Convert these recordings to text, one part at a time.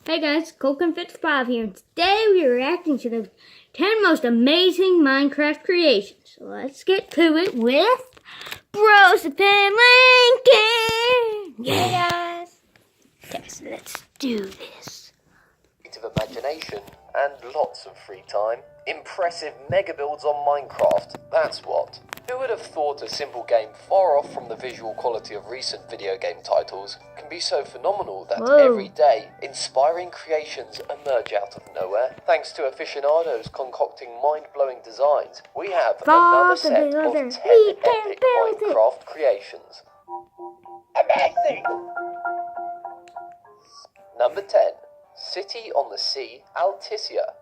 Hey guys, Colkin55 here, and today we are reacting to the 10 most amazing Minecraft creations. So let's get to it with Brosepin Lincoln! Yeah guys! Okay, so let's do this. Creative imagination and lots of free time. Impressive mega builds on Minecraft, that's what. Who would have thought a simple game far off from the visual quality of recent video game titles can be so phenomenal that every day inspiring creations emerge out of nowhere? Thanks to aficionados concocting mind-blowing designs, we have another set of 10 epic Minecraft creations. Amazing! Number 10. City on the Sea, Alticia.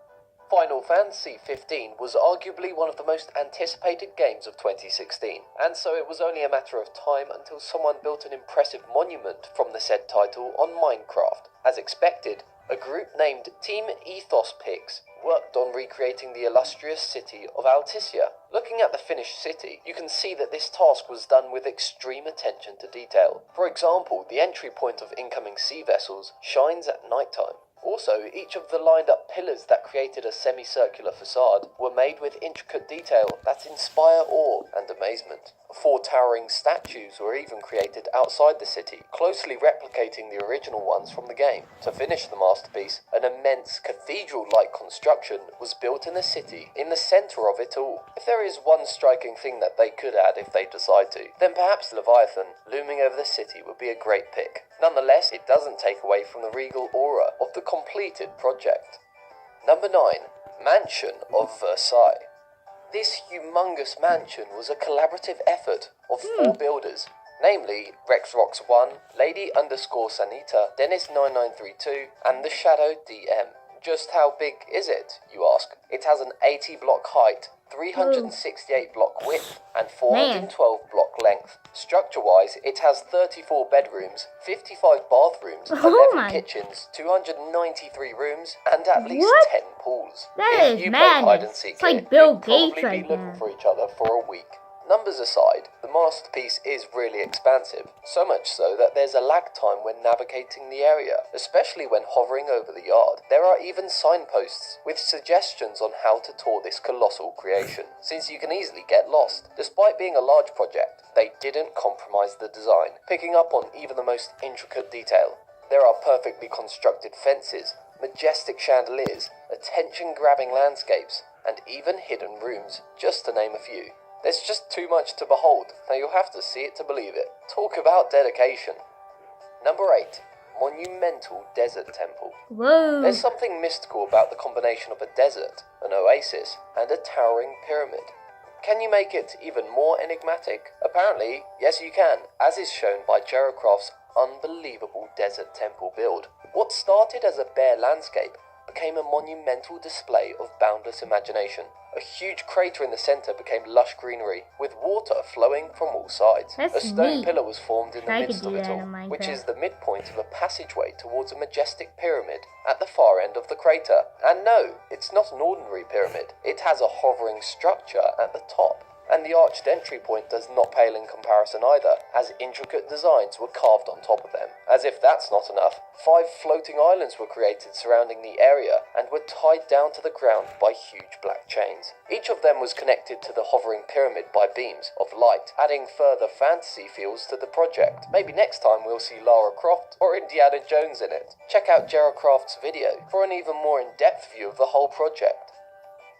Final Fantasy XV was arguably one of the most anticipated games of 2016, and so it was only a matter of time until someone built an impressive monument from the said title on Minecraft. As expected, a group named Team Ethos Pix worked on recreating the illustrious city of Alticia. Looking at the finished city, you can see that this task was done with extreme attention to detail. For example, the entry point of incoming sea vessels shines at nighttime. Also, each of the lined-up pillars that created a semicircular facade were made with intricate detail that inspire awe and amazement. 4 towering statues were even created outside the city, closely replicating the original ones from the game. To finish the masterpiece, an immense cathedral-like construction was built in the city, in the centre of it all. If there is one striking thing that they could add if they decide to, then perhaps Leviathan, looming over the city, would be a great pick. Nonetheless, it doesn't take away from the regal aura of the completed project. Number 9. Mansion of Versailles. This humongous mansion was a collaborative effort of 4 builders, namely RexRox1, Lady_Sanita, Dennis9932, and the Shadow DM. Just how big is it, you ask? It has an 80 block height, 368 block width, and 412 block length. Structure-wise, it has 34 bedrooms, 55 bathrooms, 11 kitchens, 293 rooms, and at least 10 pools. That if you is play hide and madness. seek It's like here, Bill you'll probably Gates be right looking there. for each other for a week. Numbers aside, the masterpiece is really expansive, so much so that there's a lag time when navigating the area, especially when hovering over the yard. There are even signposts with suggestions on how to tour this colossal creation, since you can easily get lost. Despite being a large project, they didn't compromise the design, picking up on even the most intricate detail. There are perfectly constructed fences, majestic chandeliers, attention-grabbing landscapes, and even hidden rooms, just to name a few. There's just too much to behold, now you'll have to see it to believe it. Talk about dedication. Number 8. Monumental Desert Temple. Whoa! There's something mystical about the combination of a desert, an oasis, and a towering pyramid. Can you make it even more enigmatic? Apparently, yes you can, as is shown by Jerocraft's unbelievable desert temple build. What started as a bare landscape became a monumental display of boundless imagination. A huge crater in the centre became lush greenery, with water flowing from all sides. That's a stone neat. pillar was formed in the I midst could of do it that all, in Minecraft. which is the midpoint of a passageway towards a majestic pyramid at the far end of the crater. And no, it's not an ordinary pyramid. It has a hovering structure at the top. And the arched entry point does not pale in comparison either, as intricate designs were carved on top of them. As if that's not enough, 5 floating islands were created surrounding the area and were tied down to the ground by huge black chains. Each of them was connected to the hovering pyramid by beams of light, adding further fantasy feels to the project. Maybe next time we'll see Lara Croft or Indiana Jones in it. Check out Jerocraft's video for an even more in-depth view of the whole project.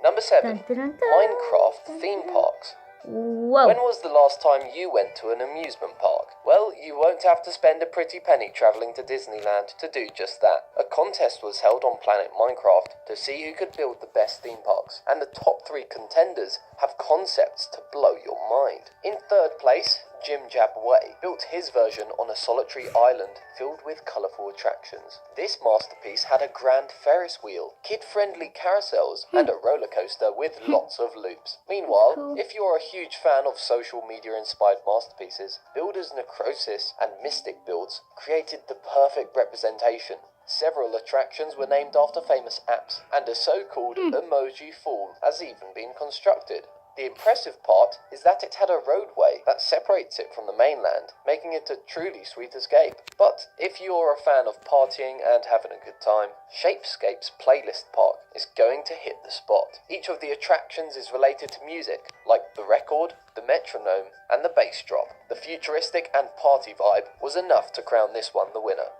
Number 7. Minecraft Theme Parks. Whoa! When was the last time you went to an amusement park? Well, you won't have to spend a pretty penny travelling to Disneyland to do just that. A contest was held on Planet Minecraft to see who could build the best theme parks, and the top 3 contenders have concepts to blow your mind. In 3rd place, Jim Jab Way built his version on a solitary island filled with colourful attractions. This masterpiece had a grand Ferris wheel, kid-friendly carousels, and a roller coaster with lots of loops. Meanwhile, if you're a huge fan of social media-inspired masterpieces, builders Necrosis and Mystic Builds created the perfect representation. Several attractions were named after famous apps, and a so-called emoji fall has even been constructed. The impressive part is that it had a roadway that separates it from the mainland, making it a truly sweet escape. But if you're a fan of partying and having a good time, Shapescape's Playlist Park is going to hit the spot. Each of the attractions is related to music, like the record, the metronome, and the bass drop. The futuristic and party vibe was enough to crown this one the winner.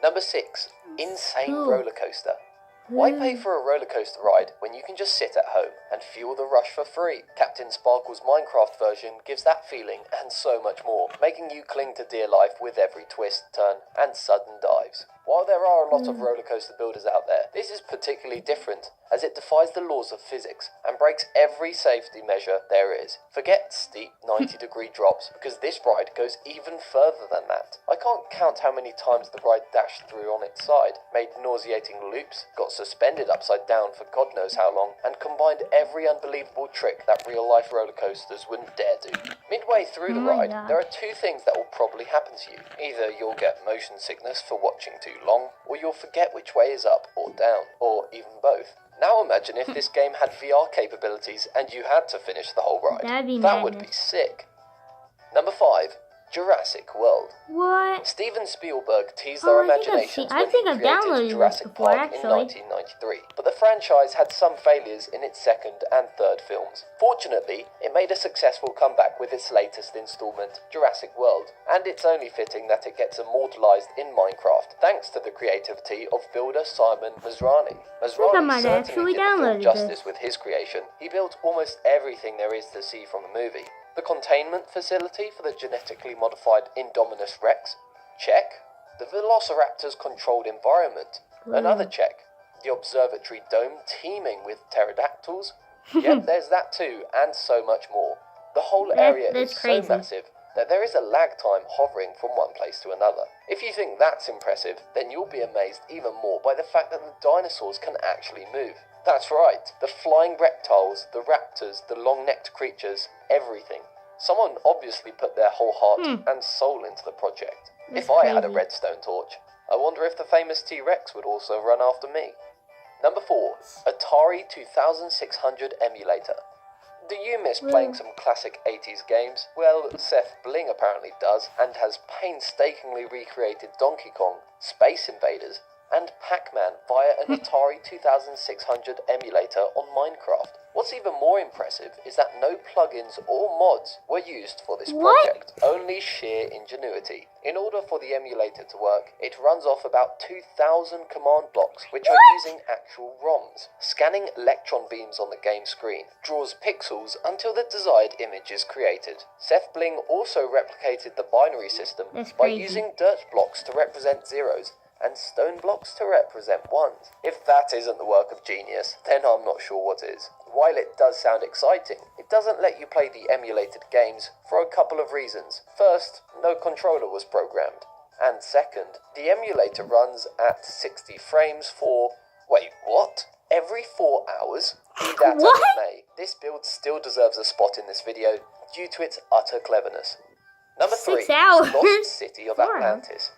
Number 6. Insane Roller Coaster. Why pay for a roller coaster ride when you can just sit at home and feel the rush for free? Captain Sparkle's Minecraft version gives that feeling and so much more, making you cling to dear life with every twist, turn, and sudden dives. While there are a lot of roller coaster builders out there, this is particularly different as it defies the laws of physics and breaks every safety measure there is. Forget steep 90-degree drops, because this ride goes even further than that. I can't count how many times the ride dashed through on its side, made nauseating loops, got suspended upside down for God knows how long, and combined every unbelievable trick that real-life roller coasters wouldn't dare do. Midway through the ride, there are two things that will probably happen to you. Either you'll get motion sickness for watching too long, or you'll forget which way is up or down, or even both. Now imagine if this game had VR capabilities and you had to finish the whole ride. That would be sick. Number 5. Jurassic World. What? Steven Spielberg teased our imaginations when he created Jurassic Park in 1993, but the franchise had some failures in its second and third films. Fortunately, it made a successful comeback with its latest installment, Jurassic World, and it's only fitting that it gets immortalized in Minecraft, thanks to the creativity of builder Simon Masrani. Masrani certainly did the film justice with his creation. He built almost everything there is to see from the movie. The containment facility for the genetically modified Indominus Rex? Check. The Velociraptor's controlled environment? Another check. The observatory dome teeming with pterodactyls? Yep, there's that too, and so much more. The whole area is so massive that there is a lag time hovering from one place to another. If you think that's impressive, then you'll be amazed even more by the fact that the dinosaurs can actually move. That's right, the flying reptiles, the raptors, the long-necked creatures, everything. Someone obviously put their whole heart and soul into the project. If I had a redstone torch, I wonder if the famous T-Rex would also run after me. Number 4. Atari 2600 Emulator. Do you miss playing some classic 80s games? Well, Seth Bling apparently does, and has painstakingly recreated Donkey Kong, Space Invaders, and Pac-Man via an Atari 2600 emulator on Minecraft. What's even more impressive is that no plugins or mods were used for this project, only sheer ingenuity. In order for the emulator to work, it runs off about 2,000 command blocks, which are using actual ROMs. Scanning electron beams on the game screen draws pixels until the desired image is created. Seth Bling also replicated the binary system by using dirt blocks to represent zeros and stone blocks to represent ones. If that isn't the work of genius, then I'm not sure what is. While it does sound exciting, it doesn't let you play the emulated games for a couple of reasons. First, no controller was programmed. And second, the emulator runs at 60 frames for... Wait, what? Every 4 hours? Be that as it may, this build still deserves a spot in this video due to its utter cleverness. Number 3, Lost City of Atlantis.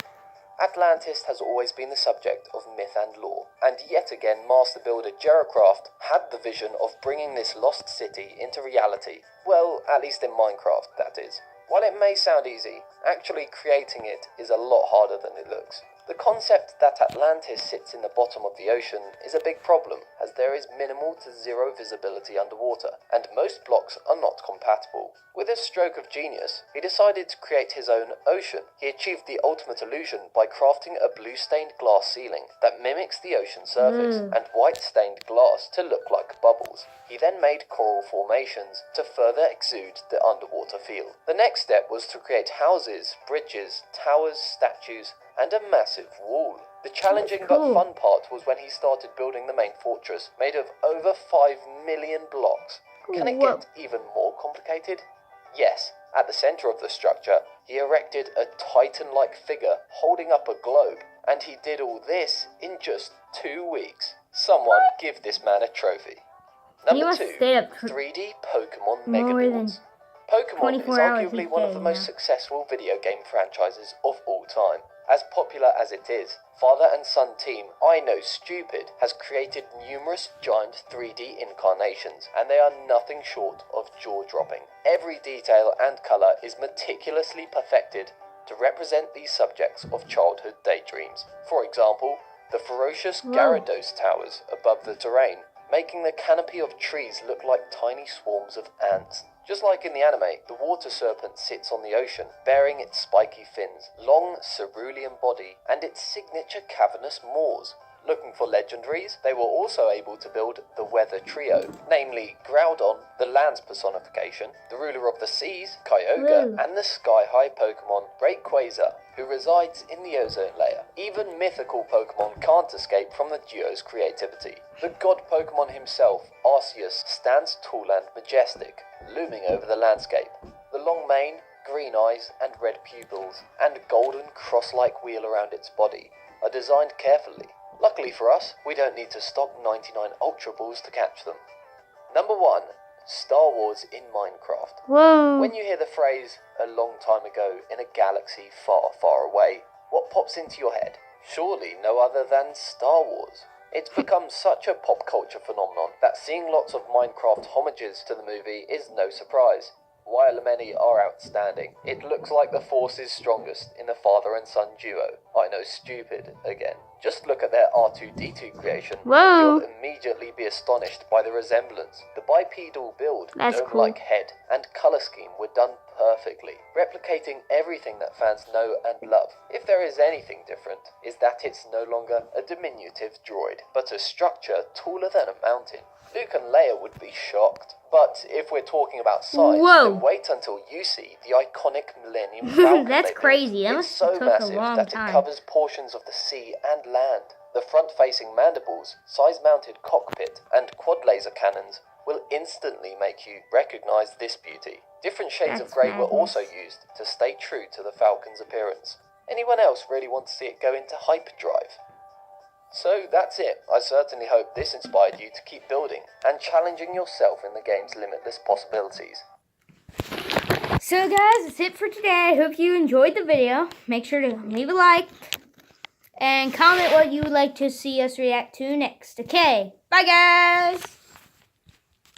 Atlantis has always been the subject of myth and lore, and yet again master builder Jerocraft had the vision of bringing this lost city into reality. Well, at least in Minecraft, that is. While it may sound easy, actually creating it is a lot harder than it looks. The concept that Atlantis sits in the bottom of the ocean is a big problem, as there is minimal to zero visibility underwater, and most blocks are not compatible. With a stroke of genius, he decided to create his own ocean. He achieved the ultimate illusion by crafting a blue-stained glass ceiling that mimics the ocean surface, and white-stained glass to look like bubbles. He then made coral formations to further exude the underwater feel. The next step was to create houses, bridges, towers, statues, and a massive wall. The challenging but fun part was when he started building the main fortress, made of over 5 million blocks. Can it get even more complicated? Yes, at the center of the structure, he erected a titan-like figure holding up a globe, and he did all this in just 2 weeks. Someone give this man a trophy. Number 2, 3D Pokemon Mega Builds. Pokemon is arguably one of the most successful video game franchises of all time. As popular as it is, father and son team I Know Stupid has created numerous giant 3D incarnations, and they are nothing short of jaw-dropping. Every detail and colour is meticulously perfected to represent these subjects of childhood daydreams. For example, the ferocious Gyarados towers above the terrain, making the canopy of trees look like tiny swarms of ants. Just like in the anime, the water serpent sits on the ocean, bearing its spiky fins, long cerulean body, and its signature cavernous maws. Looking for legendaries, they were also able to build the Weather Trio, namely Groudon, the land's personification, the ruler of the seas, Kyogre, and the sky-high Pokemon Rayquaza, who resides in the ozone layer. Even mythical Pokemon can't escape from the duo's creativity. The god Pokemon himself, Arceus, stands tall and majestic, looming over the landscape. The long mane, green eyes and red pupils, and golden cross-like wheel around its body are designed carefully. Luckily for us, we don't need to stock 99 Ultra Balls to catch them. Number 1. Star Wars in Minecraft. Whoa. When you hear the phrase, a long time ago in a galaxy far, far away, what pops into your head? Surely no other than Star Wars. It's become such a pop culture phenomenon that seeing lots of Minecraft homages to the movie is no surprise. While many are outstanding, it looks like the Force is strongest in the father and son duo. I Know Stupid again. Just look at their R2-D2 creation. Whoa. You'll immediately be astonished by the resemblance. The bipedal build, That's dome-like head, and colour scheme were done perfectly, replicating everything that fans know and love. If there is anything different, is that it's no longer a diminutive droid, but a structure taller than a mountain. Luke and Leia would be shocked. But if we're talking about size, then wait until you see the iconic Millennium Falcon. That's crazy. That it's so massive that it covers portions of the sea and land. The front-facing mandibles, size-mounted cockpit, and quad-laser cannons will instantly make you recognise this beauty. Different shades of grey were also used to stay true to the Falcon's appearance. Anyone else really want to see it go into hyperdrive? So that's it. I certainly hope this inspired you to keep building and challenging yourself in the game's limitless possibilities. So guys, that's it for today. I hope you enjoyed the video. Make sure to leave a like and comment what you would like to see us react to next. Okay, bye guys!